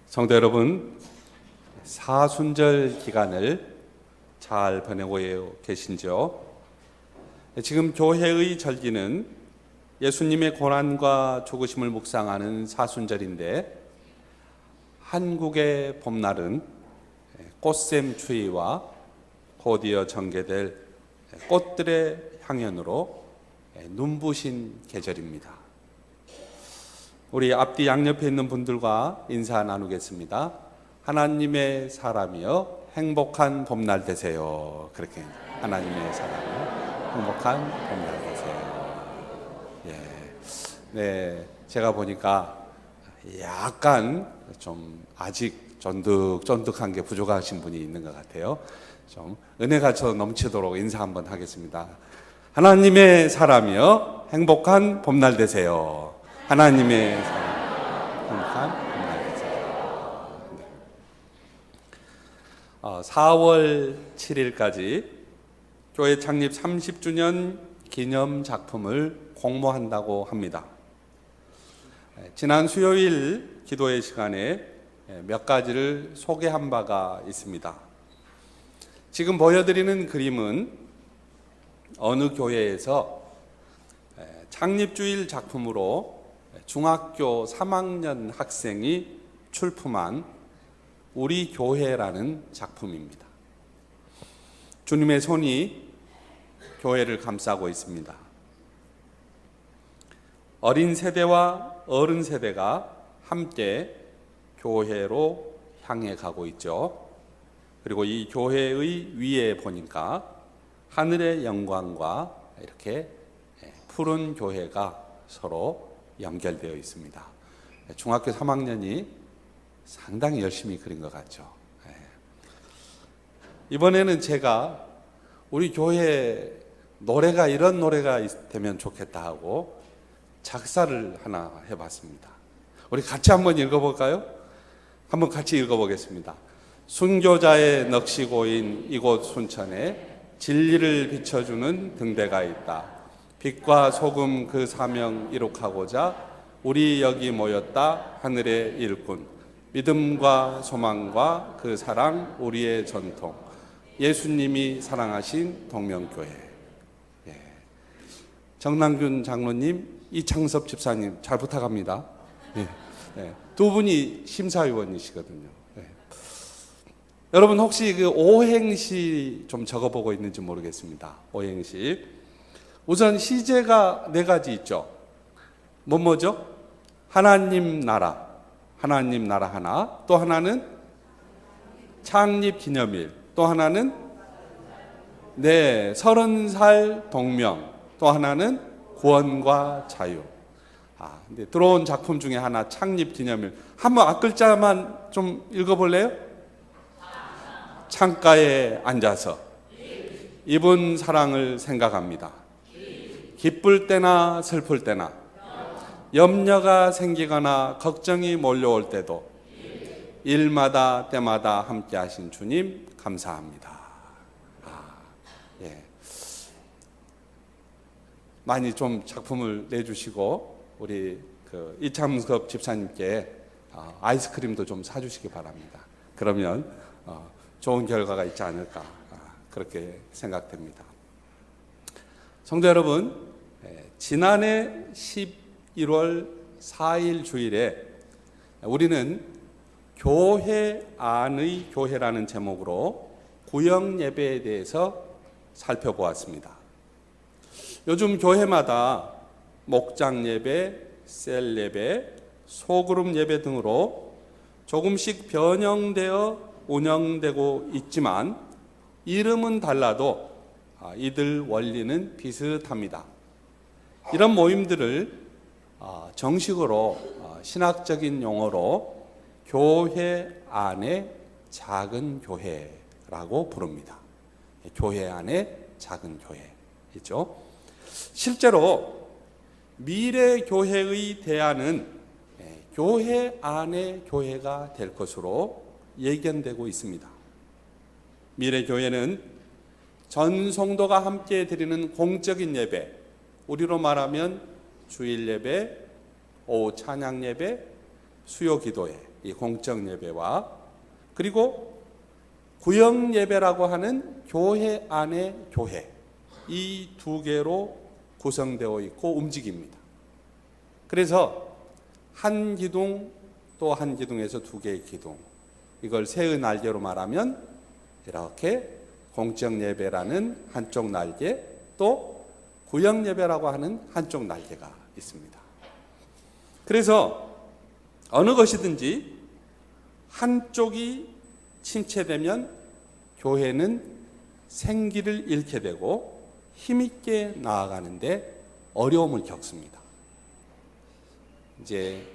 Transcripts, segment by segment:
성도 여러분, 사순절 기간을 잘 보내고 계신지요? 지금 교회의 절기는 예수님의 고난과 죽으심을 묵상하는 사순절인데, 한국의 봄날은 꽃샘 추위와 곧이어 전개될 꽃들의 향연으로 눈부신 계절입니다. 우리 앞뒤 양옆에 있는 분들과 인사 나누겠습니다. 하나님의 사람이여 행복한 봄날 되세요. 그렇게 하나님의 사람이여 행복한 봄날 되세요. 네, 제가 보니까 약간 좀 아직 쫀득쫀득한 게 부족하신 분이 있는 것 같아요. 좀 은혜가 저 넘치도록 인사 한번 하겠습니다. 하나님의 사람이여 행복한 봄날 되세요. 하나님의 사람, 행복한 봄날 되세요. 4월 7일까지 교회 창립 30주년 기념 작품을 공모한다고 합니다. 지난 수요일 기도회 시간에 몇 가지를 소개한 바가 있습니다. 지금 보여드리는 그림은 어느 교회에서 창립주일 작품으로 중학교 3학년 학생이 출품한 우리 교회라는 작품입니다. 주님의 손이 교회를 감싸고 있습니다. 어린 세대와 어른 세대가 함께 교회로 향해 가고 있죠. 그리고 이 교회의 위에 보니까 하늘의 영광과 이렇게 푸른 교회가 서로 연결되어 있습니다. 중학교 3학년이 상당히 열심히 그린 것 같죠. 이번에는 제가 우리 교회 노래가 이런 노래가 되면 좋겠다 하고 작사를 하나 해봤습니다. 우리 같이 한번 읽어볼까요? 한번 같이 읽어보겠습니다. 순교자의 넋이고인 이곳 순천에 진리를 비춰주는 등대가 있다. 빛과 소금 그 사명 이룩하고자 우리 여기 모였다. 하늘의 일꾼 믿음과 소망과 그 사랑 우리의 전통 예수님이 사랑하신 동명교회. 정남균 장로님, 이창섭 집사님 잘 부탁합니다. 두 분이 심사위원이시거든요. 여러분 혹시 그 오행시 좀 적어보고 있는지 모르겠습니다. 오행시. 우선 시제가 4가지 있죠. 뭐죠? 하나님 나라 하나, 또 하나는 창립 기념일, 또 하나는 30살 동명, 또 하나는 구원과 자유. 근데 들어온 작품 중에 하나 창립 기념일. 한번 앞글자만 좀 읽어볼래요? 창가에 앉아서 이분 사랑을 생각합니다. 기쁠 때나 슬플 때나 염려가 생기거나 걱정이 몰려올 때도 일마다 때마다 함께 하신 주님 감사합니다. 많이 좀 작품을 내주시고 우리 이창섭 집사님께 아이스크림도 좀 사주시기 바랍니다. 그러면 좋은 결과가 있지 않을까 그렇게 생각됩니다. 성도 여러분, 지난해 11월 4일 주일에 우리는 교회 안의 교회라는 제목으로 구역 예배에 대해서 살펴보았습니다. 요즘 교회마다 목장 예배, 셀 예배, 소그룹 예배 등으로 조금씩 변형되어 운영되고 있지만 이름은 달라도 이들 원리는 비슷합니다. 이런 모임들을 정식으로 신학적인 용어로 교회 안의 작은 교회라고 부릅니다. 교회 안의 작은 교회이죠. 실제로 미래 교회의 대안은 교회 안의 교회가 될 것으로 예견되고 있습니다. 미래 교회는 전 성도가 함께 드리는 공적인 예배, 우리로 말하면 주일 예배, 오후 찬양 예배, 수요 기도회, 이 공적 예배와 그리고 구역 예배라고 하는 교회 안의 교회, 이 두 개로 구성되어 있고 움직입니다. 그래서 한 기둥 또 한 기둥에서 두 개의 기둥, 이걸 새의 날개로 말하면 이렇게 공적 예배라는 한쪽 날개, 또 구역 예배라고 하는 한쪽 날개가 있습니다. 그래서 어느 것이든지 한쪽이 침체되면 교회는 생기를 잃게 되고 힘있게 나아가는데 어려움을 겪습니다. 이제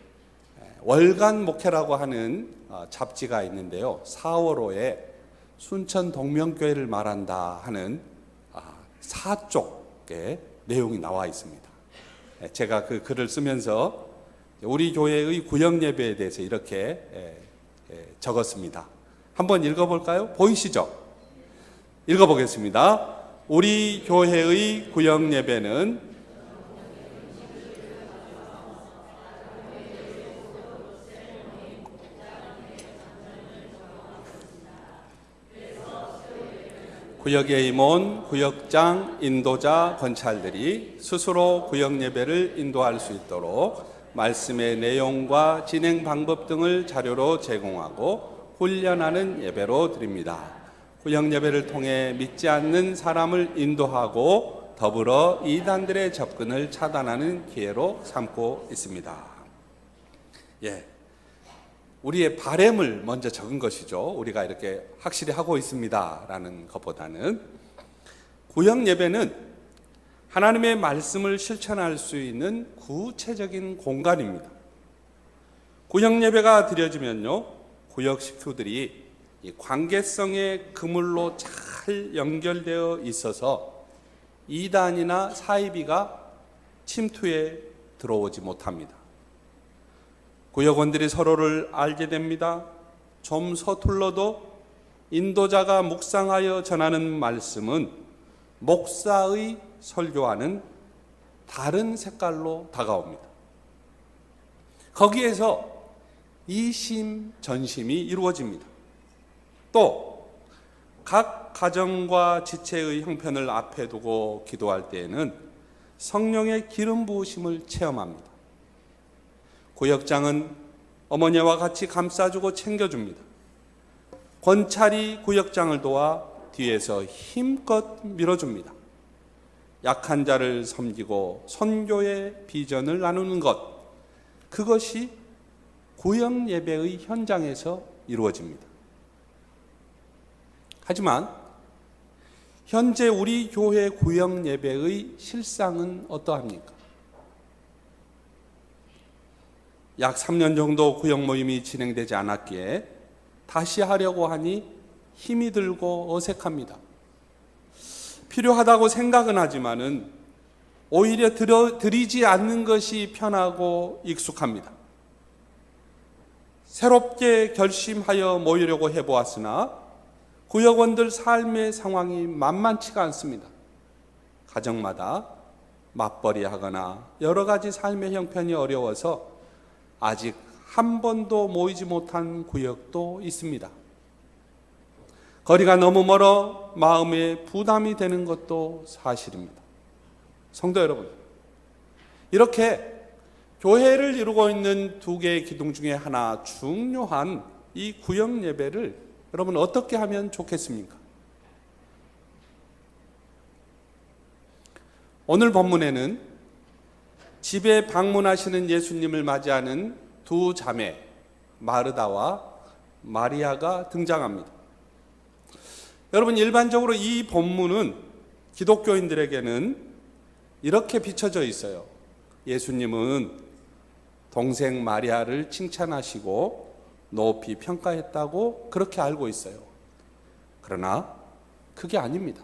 월간 목회라고 하는 잡지가 있는데요, 4월호에 순천 동명교회를 말한다 하는 4쪽의 내용이 나와 있습니다. 제가 그 글을 쓰면서 우리 교회의 구역 예배에 대해서 이렇게 적었습니다. 한번 읽어볼까요? 보이시죠? 읽어보겠습니다. 우리 교회의 구역 예배는 구역의 임원, 구역장, 인도자, 권찰들이 스스로 구역 예배를 인도할 수 있도록 말씀의 내용과 진행 방법 등을 자료로 제공하고 훈련하는 예배로 드립니다. 구역 예배를 통해 믿지 않는 사람을 인도하고 더불어 이단들의 접근을 차단하는 기회로 삼고 있습니다. 우리의 바램을 먼저 적은 것이죠. 우리가 이렇게 확실히 하고 있습니다라는 것보다는 구역 예배는 하나님의 말씀을 실천할 수 있는 구체적인 공간입니다. 구역 예배가 드려지면요, 구역 식구들이 이 관계성의 그물로 잘 연결되어 있어서 이단이나 사이비가 침투에 들어오지 못합니다. 구역원들이 서로를 알게 됩니다. 좀 서툴러도 인도자가 묵상하여 전하는 말씀은 목사의 설교와는 다른 색깔로 다가옵니다. 거기에서 이심전심이 이루어집니다. 또 각 가정과 지체의 형편을 앞에 두고 기도할 때에는 성령의 기름 부으심을 체험합니다. 구역장은 어머니와 같이 감싸주고 챙겨줍니다. 권찰이 구역장을 도와 뒤에서 힘껏 밀어줍니다. 약한 자를 섬기고 선교의 비전을 나누는 것, 그것이 구역 예배의 현장에서 이루어집니다. 하지만 현재 우리 교회 구역 예배의 실상은 어떠합니까? 약 3년 정도 구역 모임이 진행되지 않았기에 다시 하려고 하니 힘이 들고 어색합니다. 필요하다고 생각은 하지만은 오히려 드리지 않는 것이 편하고 익숙합니다. 새롭게 결심하여 모이려고 해보았으나 구역원들 삶의 상황이 만만치가 않습니다. 가정마다 맞벌이하거나 여러 가지 삶의 형편이 어려워서 아직 한 번도 모이지 못한 구역도 있습니다. 거리가 너무 멀어 마음에 부담이 되는 것도 사실입니다. 성도 여러분, 이렇게 교회를 이루고 있는 두 개의 기둥 중에 하나 중요한 이 구역 예배를 여러분 어떻게 하면 좋겠습니까? 오늘 본문에는 집에 방문하시는 예수님을 맞이하는 두 자매 마르다와 마리아가 등장합니다. 여러분, 일반적으로 이 본문은 기독교인들에게는 이렇게 비춰져 있어요. 예수님은 동생 마리아를 칭찬하시고 높이 평가했다고 그렇게 알고 있어요. 그러나 그게 아닙니다.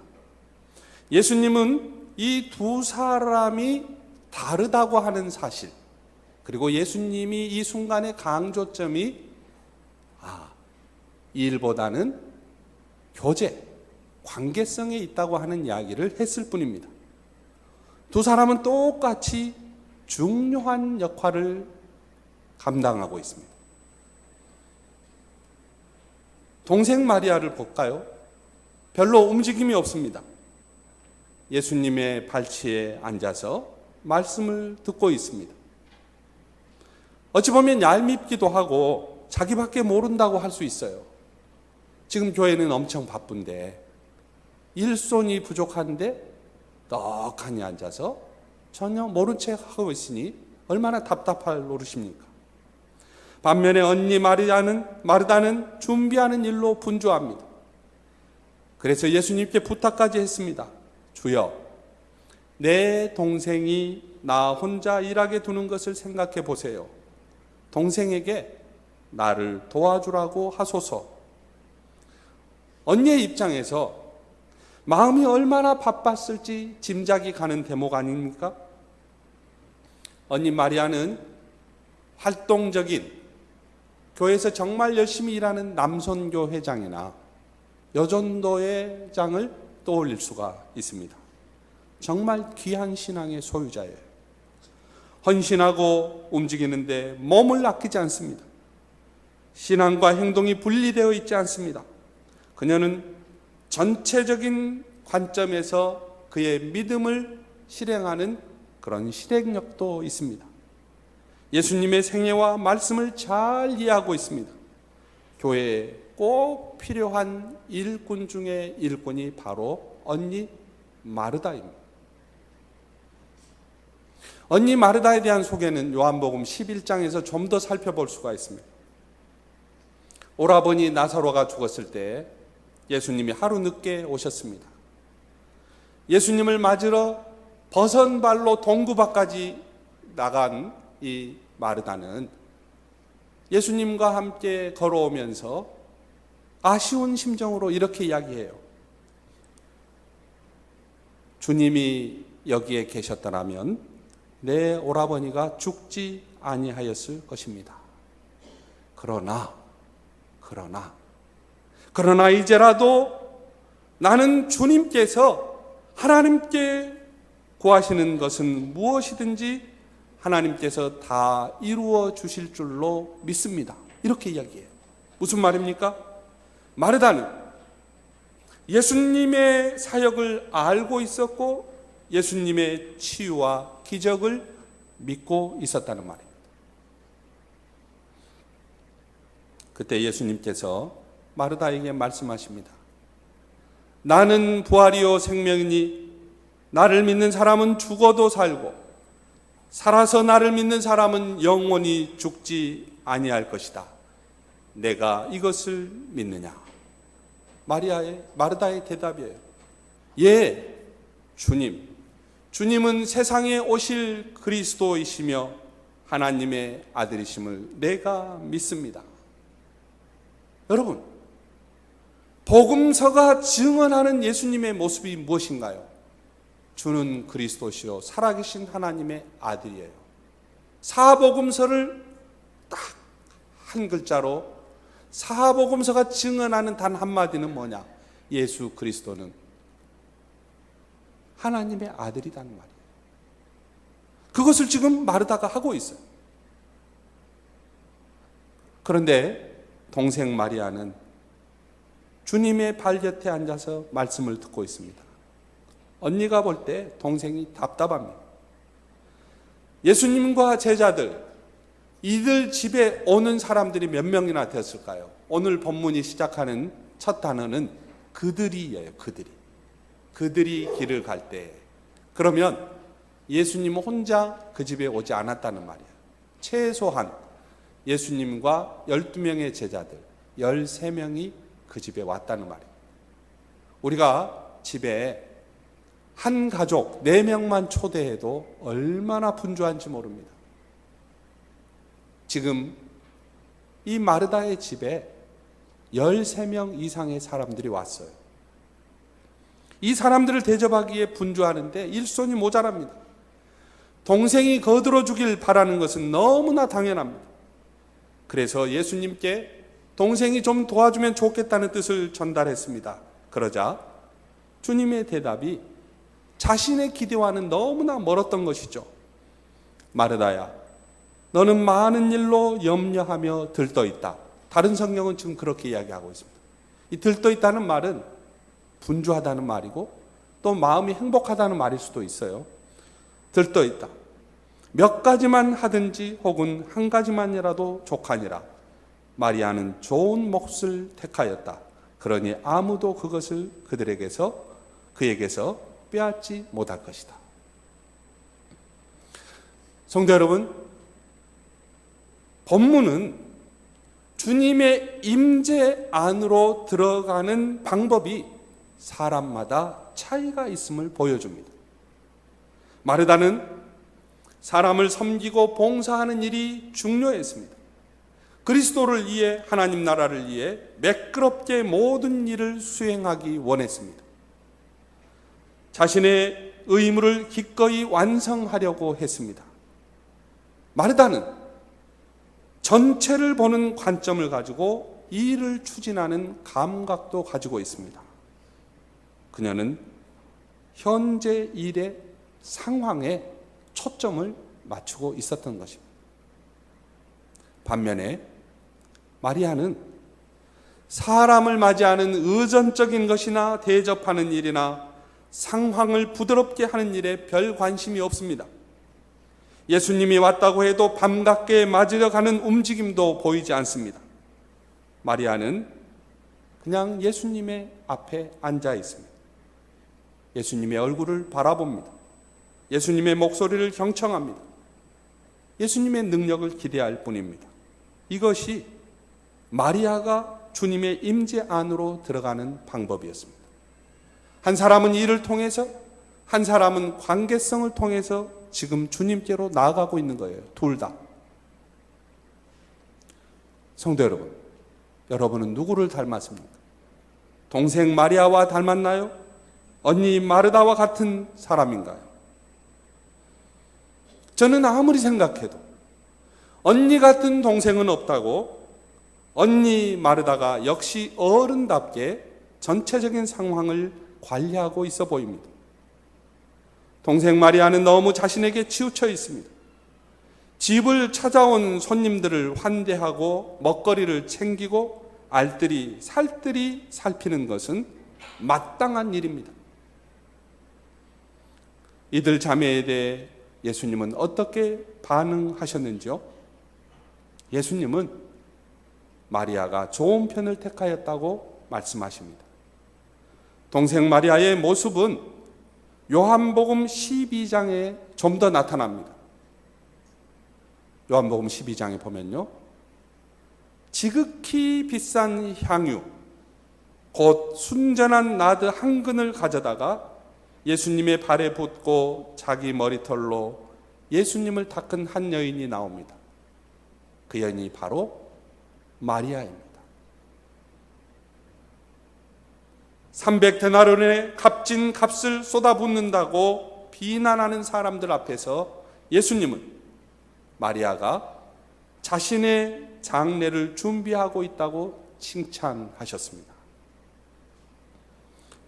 예수님은 이 두 사람이 다르다고 하는 사실, 그리고 예수님이 이 순간의 강조점이 이 일보다는 교제, 관계성에 있다고 하는 이야기를 했을 뿐입니다. 두 사람은 똑같이 중요한 역할을 감당하고 있습니다. 동생 마리아를 볼까요? 별로 움직임이 없습니다. 예수님의 발치에 앉아서 말씀을 듣고 있습니다. 어찌 보면 얄밉기도 하고 자기밖에 모른다고 할 수 있어요. 지금 교회는 엄청 바쁜데 일손이 부족한데 떡하니 앉아서 전혀 모른 척 하고 있으니 얼마나 답답할 노릇입니까? 반면에 언니 마르다는 준비하는 일로 분주합니다. 그래서 예수님께 부탁까지 했습니다. 주여, 내 동생이 나 혼자 일하게 두는 것을 생각해 보세요. 동생에게 나를 도와주라고 하소서. 언니의 입장에서 마음이 얼마나 바빴을지 짐작이 가는 대목 아닙니까? 언니 마리아는 활동적인 교회에서 정말 열심히 일하는 남선교 회장이나 여전도 회장을 떠올릴 수가 있습니다. 정말 귀한 신앙의 소유자예요. 헌신하고 움직이는데 몸을 아끼지 않습니다. 신앙과 행동이 분리되어 있지 않습니다. 그녀는 전체적인 관점에서 그의 믿음을 실행하는 그런 실행력도 있습니다. 예수님의 생애와 말씀을 잘 이해하고 있습니다. 교회에 꼭 필요한 일꾼 중에 일꾼이 바로 언니 마르다입니다. 언니 마르다에 대한 소개는 요한복음 11장에서 좀 더 살펴볼 수가 있습니다. 오라버니 나사로가 죽었을 때 예수님이 하루 늦게 오셨습니다. 예수님을 맞으러 벗은 발로 동구밭까지 나간 이 마르다는 예수님과 함께 걸어오면서 아쉬운 심정으로 이렇게 이야기해요. 주님이 여기에 계셨더라면 내 오라버니가 죽지 아니하였을 것입니다. 그러나 이제라도 나는 주님께서 하나님께 구하시는 것은 무엇이든지 하나님께서 다 이루어 주실 줄로 믿습니다. 이렇게 이야기해요. 무슨 말입니까? 마르다는 예수님의 사역을 알고 있었고 예수님의 치유와 기적을 믿고 있었다는 말입니다. 그때 예수님께서 마르다에게 말씀하십니다. 나는 부활이요 생명이니 나를 믿는 사람은 죽어도 살고 살아서 나를 믿는 사람은 영원히 죽지 아니할 것이다. 내가 이것을 믿느냐? 마르다의 대답이에요. 예, 주님은 세상에 오실 그리스도이시며 하나님의 아들이심을 내가 믿습니다. 여러분, 복음서가 증언하는 예수님의 모습이 무엇인가요? 주는 그리스도시요 살아계신 하나님의 아들이에요. 사복음서를 딱 한 글자로 사복음서가 증언하는 단 한마디는 뭐냐? 예수 그리스도는 하나님의 아들이라는 말이에요. 그것을 지금 마르다가 하고 있어요. 그런데 동생 마리아는 주님의 발 곁에 앉아서 말씀을 듣고 있습니다. 언니가 볼 때 동생이 답답합니다. 예수님과 제자들, 이들 집에 오는 사람들이 몇 명이나 되었을까요? 오늘 본문이 시작하는 첫 단어는 그들이에요. 그들이 길을 갈 때. 그러면 예수님은 혼자 그 집에 오지 않았다는 말이에요. 최소한 예수님과 12명의 제자들, 13명이 그 집에 왔다는 말이에요. 우리가 집에 한 가족 4명만 초대해도 얼마나 분주한지 모릅니다. 지금 이 마르다의 집에 13명 이상의 사람들이 왔어요. 이 사람들을 대접하기에 분주하는데 일손이 모자랍니다. 동생이 거들어 주길 바라는 것은 너무나 당연합니다. 그래서 예수님께 동생이 좀 도와주면 좋겠다는 뜻을 전달했습니다. 그러자 주님의 대답이 자신의 기대와는 너무나 멀었던 것이죠. 마르다야, 너는 많은 일로 염려하며 들떠 있다. 다른 성경은 지금 그렇게 이야기하고 있습니다. 이 들떠 있다는 말은 분주하다는 말이고 또 마음이 행복하다는 말일 수도 있어요. 들떠 있다. 몇 가지만 하든지 혹은 한 가지만이라도 족하니라. 마리아는 좋은 몫을 택하였다. 그러니 아무도 그것을 그에게서 빼앗지 못할 것이다. 성도 여러분, 본문은 주님의 임재 안으로 들어가는 방법이 사람마다 차이가 있음을 보여줍니다. 마르다는 사람을 섬기고 봉사하는 일이 중요했습니다. 그리스도를 위해, 하나님 나라를 위해 매끄럽게 모든 일을 수행하기 원했습니다. 자신의 의무를 기꺼이 완성하려고 했습니다. 마르다는 전체를 보는 관점을 가지고 이 일을 추진하는 감각도 가지고 있습니다. 그녀는 현재 일의 상황에 초점을 맞추고 있었던 것입니다. 반면에 마리아는 사람을 맞이하는 의존적인 것이나 대접하는 일이나 상황을 부드럽게 하는 일에 별 관심이 없습니다. 예수님이 왔다고 해도 밤늦게 맞으려 가는 움직임도 보이지 않습니다. 마리아는 그냥 예수님의 앞에 앉아 있습니다. 예수님의 얼굴을 바라봅니다. 예수님의 목소리를 경청합니다. 예수님의 능력을 기대할 뿐입니다. 이것이 마리아가 주님의 임재 안으로 들어가는 방법이었습니다. 한 사람은 일을 통해서, 한 사람은 관계성을 통해서 지금 주님께로 나아가고 있는 거예요. 둘 다. 성도 여러분, 여러분은 누구를 닮았습니까? 동생 마리아와 닮았나요? 언니 마르다와 같은 사람인가요? 저는 아무리 생각해도 언니 같은 동생은 없다고, 언니 마르다가 역시 어른답게 전체적인 상황을 관리하고 있어 보입니다. 동생 마리아는 너무 자신에게 치우쳐 있습니다. 집을 찾아온 손님들을 환대하고 먹거리를 챙기고 알뜰히 살뜰히 살피는 것은 마땅한 일입니다. 이들 자매에 대해 예수님은 어떻게 반응하셨는지요? 예수님은 마리아가 좋은 편을 택하였다고 말씀하십니다. 동생 마리아의 모습은 요한복음 12장에 좀 더 나타납니다. 요한복음 12장에 보면요, 지극히 비싼 향유, 곧 순전한 나드 한 근을 가져다가 예수님의 발에 붓고 자기 머리털로 예수님을 닦은 한 여인이 나옵니다. 그 여인이 바로 마리아입니다. 300데나리온의 값진 값을 쏟아붓는다고 비난하는 사람들 앞에서 예수님은 마리아가 자신의 장례를 준비하고 있다고 칭찬하셨습니다.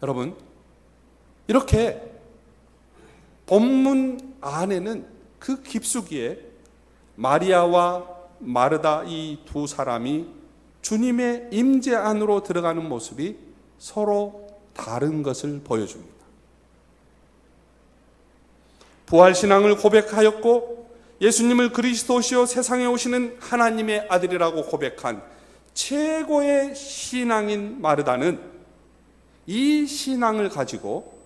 여러분, 이렇게 본문 안에는 그 깊숙이에 마리아와 마르다 이 두 사람이 주님의 임재 안으로 들어가는 모습이 서로 다른 것을 보여줍니다. 부활신앙을 고백하였고 예수님을 그리스도시요 세상에 오시는 하나님의 아들이라고 고백한 최고의 신앙인 마르다는 이 신앙을 가지고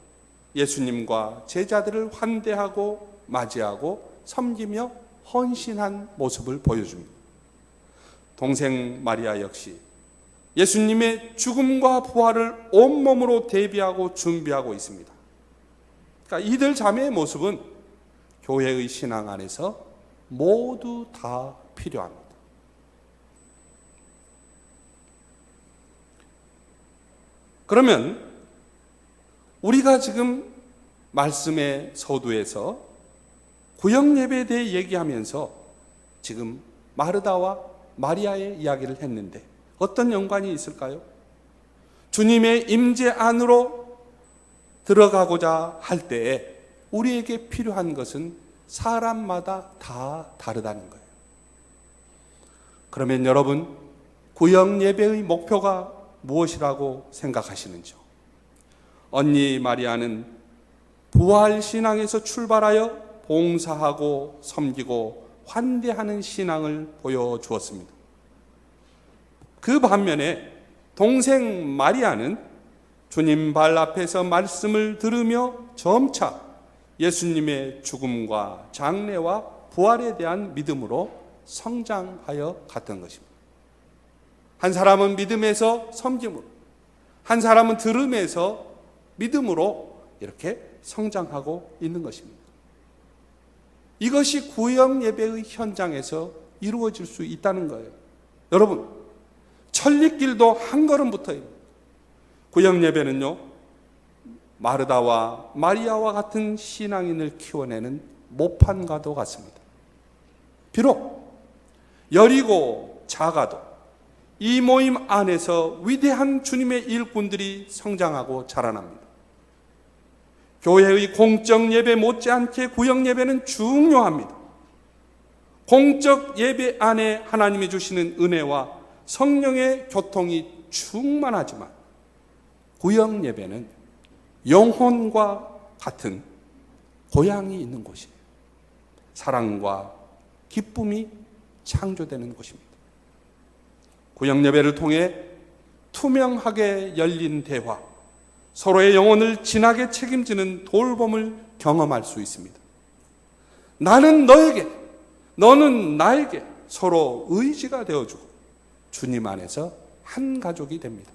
예수님과 제자들을 환대하고 맞이하고 섬기며 헌신한 모습을 보여줍니다. 동생 마리아 역시 예수님의 죽음과 부활을 온몸으로 대비하고 준비하고 있습니다. 그러니까 이들 자매의 모습은 교회의 신앙 안에서 모두 다 필요합니다. 그러면 우리가 지금 말씀의 서두에서 구역 예배에 대해 얘기하면서 지금 마르다와 마리아의 이야기를 했는데 어떤 연관이 있을까요? 주님의 임재 안으로 들어가고자 할 때에 우리에게 필요한 것은 사람마다 다 다르다는 거예요. 그러면 여러분, 구역 예배의 목표가 무엇이라고 생각하시는지요? 언니 마리아는 부활 신앙에서 출발하여 봉사하고 섬기고 환대하는 신앙을 보여주었습니다. 그 반면에 동생 마리아는 주님 발 앞에서 말씀을 들으며 점차 예수님의 죽음과 장례와 부활에 대한 믿음으로 성장하여 갔던 것입니다. 한 사람은 믿음에서 섬김으로, 한 사람은 들음에서 믿음으로 이렇게 성장하고 있는 것입니다. 이것이 구역 예배의 현장에서 이루어질 수 있다는 거예요. 여러분, 천리길도 한 걸음부터입니다. 구역 예배는요, 마르다와 마리아와 같은 신앙인을 키워내는 모판과도 같습니다. 비록 여리고 작아도 이 모임 안에서 위대한 주님의 일꾼들이 성장하고 자라납니다. 교회의 공적 예배 못지않게 구역 예배는 중요합니다. 공적 예배 안에 하나님이 주시는 은혜와 성령의 교통이 충만하지만 구역 예배는 영혼과 같은 고향이 있는 곳이에요. 사랑과 기쁨이 창조되는 곳입니다. 구역 예배를 통해 투명하게 열린 대화, 서로의 영혼을 진하게 책임지는 돌봄을 경험할 수 있습니다. 나는 너에게, 너는 나에게 서로 의지가 되어주고 주님 안에서 한 가족이 됩니다.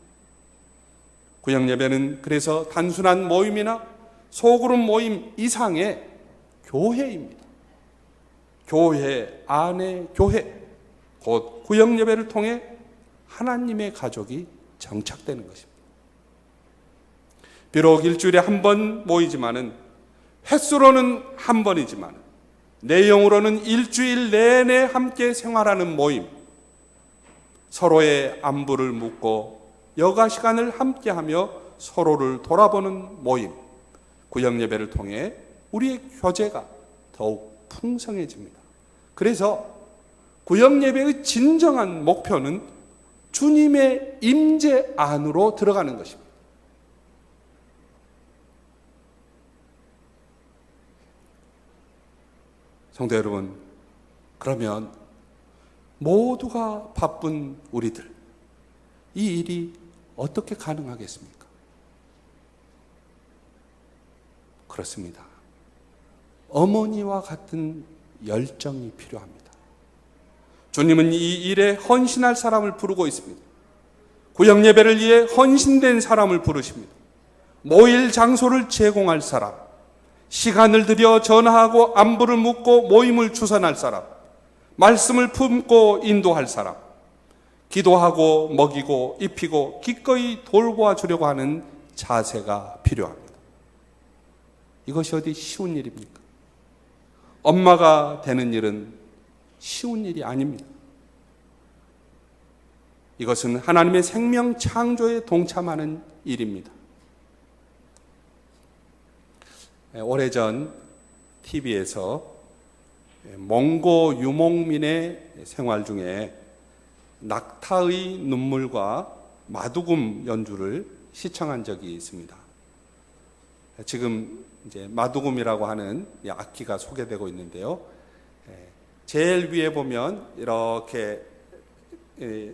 구역 예배는 그래서 단순한 모임이나 소그룹 모임 이상의 교회입니다. 교회 안의 교회, 곧 구역 예배를 통해 하나님의 가족이 정착되는 것입니다. 비록 일주일에 한 번 모이지만은, 횟수로는 한 번이지만 내용으로는 일주일 내내 함께 생활하는 모임, 서로의 안부를 묻고 여가 시간을 함께하며 서로를 돌아보는 모임, 구역 예배를 통해 우리의 교제가 더욱 풍성해집니다. 그래서 구역 예배의 진정한 목표는 주님의 임재 안으로 들어가는 것입니다. 성도 여러분, 그러면 모두가 바쁜 우리들, 이 일이 어떻게 가능하겠습니까? 그렇습니다. 어머니와 같은 열정이 필요합니다. 주님은 이 일에 헌신할 사람을 부르고 있습니다. 구역 예배를 위해 헌신된 사람을 부르십니다. 모일 장소를 제공할 사람, 시간을 들여 전화하고 안부를 묻고 모임을 주선할 사람, 말씀을 품고 인도할 사람, 기도하고 먹이고 입히고 기꺼이 돌보아주려고 하는 자세가 필요합니다. 이것이 어디 쉬운 일입니까? 엄마가 되는 일은 쉬운 일이 아닙니다. 이것은 하나님의 생명 창조에 동참하는 일입니다. 오래전 TV에서 몽고 유목민의 생활 중에 낙타의 눈물과 마두금 연주를 시청한 적이 있습니다. 지금 이제 마두금이라고 하는 악기가 소개되고 있는데요. 제일 위에 보면 이렇게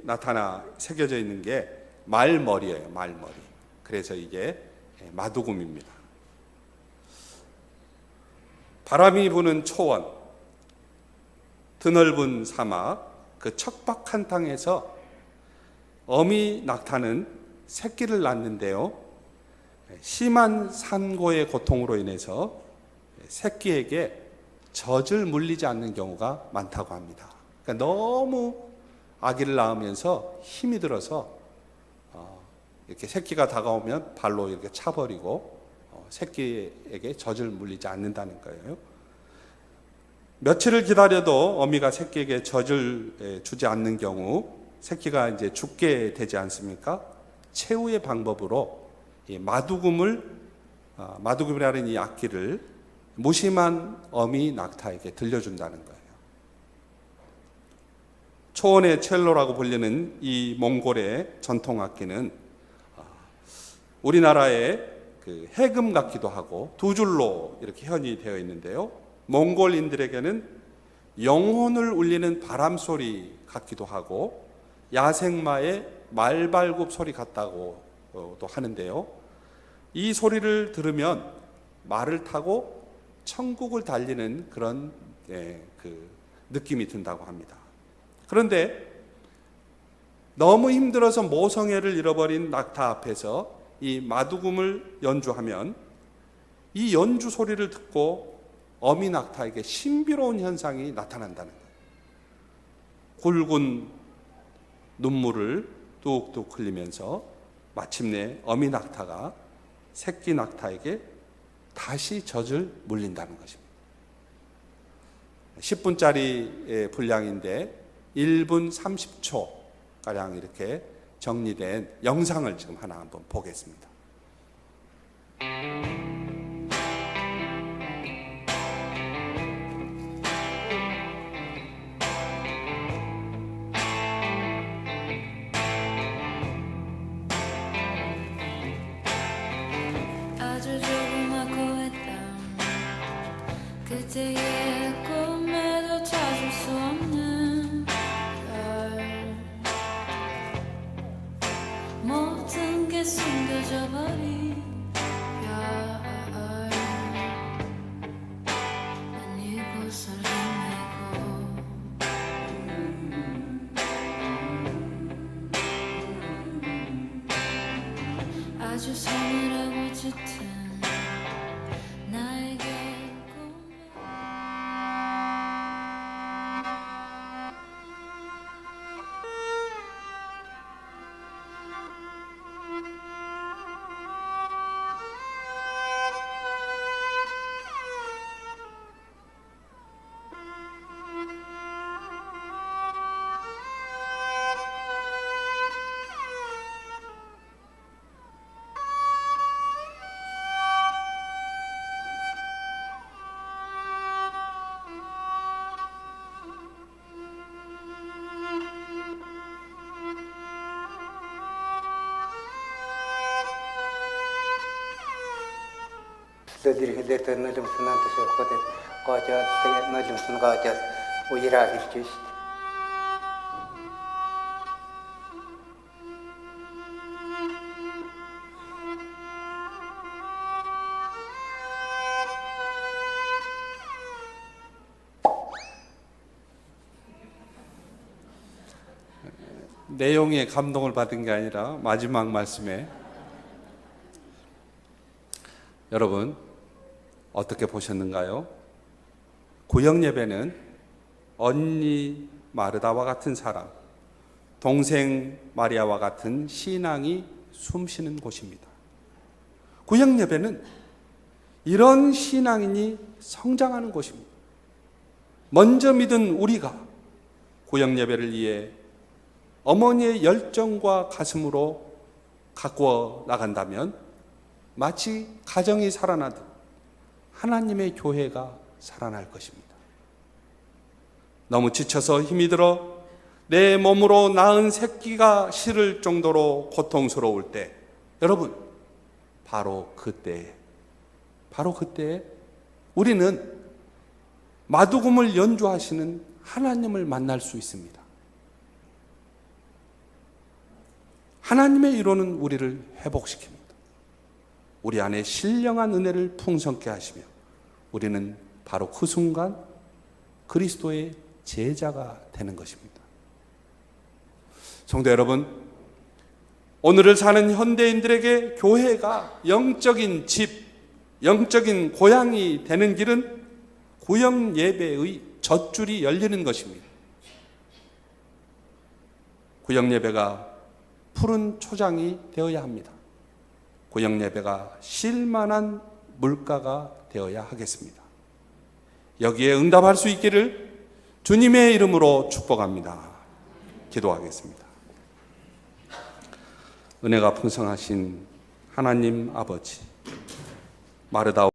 나타나 새겨져 있는 게 말머리예요. 말머리. 그래서 이게 마두금입니다. 바람이 부는 초원, 드넓은 사막, 그 척박한 땅에서 어미 낙타는 새끼를 낳는데요, 심한 산고의 고통으로 인해서 새끼에게 젖을 물리지 않는 경우가 많다고 합니다. 그러니까 너무 아기를 낳으면서 힘이 들어서 이렇게 새끼가 다가오면 발로 이렇게 차버리고 새끼에게 젖을 물리지 않는다는 거예요. 며칠을 기다려도 어미가 새끼에게 젖을 주지 않는 경우 새끼가 이제 죽게 되지 않습니까? 최후의 방법으로 이 마두금이라는 이 악기를 무심한 어미 낙타에게 들려준다는 거예요. 초원의 첼로라고 불리는 이 몽골의 전통 악기는 우리나라의 그 해금 같기도 하고 두 줄로 이렇게 현이 되어 있는데요. 몽골인들에게는 영혼을 울리는 바람 소리 같기도 하고 야생마의 말발굽 소리 같다고 또 하는데요. 이 소리를 들으면 말을 타고 천국을 달리는 그런 그 느낌이 든다고 합니다. 그런데 너무 힘들어서 모성애를 잃어버린 낙타 앞에서 이 마두금을 연주하면 이 연주 소리를 듣고 어미 낙타에게 신비로운 현상이 나타난다는 거예요. 굵은 눈물을 뚝뚝 흘리면서 마침내 어미 낙타가 새끼 낙타에게 다시 젖을 물린다는 것입니다. 10분짜리 분량인데 1분 30초 가량 이렇게 정리된 영상을 지금 하나 한번 보겠습니다. 아주 조그맣고 했던 그때의 꿈에도 찾을 수 없는 별, 모든 게 숨겨져 버린 별, 난 이곳을 헤매고 아주 서늘하고 짙은 나에게 꿈에 Дэрхэдэртэ нулимснан төсөөхөд гоожоод тэгээд нулимсан гоожоод уяраа хэлж шүү дээ. 내용에 감동을 받은 게 아니라 마지막 말씀에 여러분 어떻게 보셨는가요? 구역 예배는 언니 마르다와 같은 사람, 동생 마리아와 같은 신앙이 숨쉬는 곳입니다. 구역 예배는 이런 신앙인이 성장하는 곳입니다. 먼저 믿은 우리가 구역 예배를 위해 어머니의 열정과 가슴으로 가꾸어 나간다면 마치 가정이 살아나듯 하나님의 교회가 살아날 것입니다. 너무 지쳐서 힘이 들어 내 몸으로 낳은 새끼가 싫을 정도로 고통스러울 때, 여러분, 바로 그때에 우리는 마두금을 연주하시는 하나님을 만날 수 있습니다. 하나님의 이로는 우리를 회복시킵니다. 우리 안에 신령한 은혜를 풍성케 하시며 우리는 바로 그 순간 그리스도의 제자가 되는 것입니다. 성도 여러분, 오늘을 사는 현대인들에게 교회가 영적인 집, 영적인 고향이 되는 길은 구역 예배의 젖줄이 열리는 것입니다. 구역 예배가 푸른 초장이 되어야 합니다. 구역 예배가 쉴만한 물가가 되어야 하겠습니다. 여기에 응답할 수 있기를 주님의 이름으로 축복합니다. 기도하겠습니다. 은혜가 풍성하신 하나님 아버지, 마르다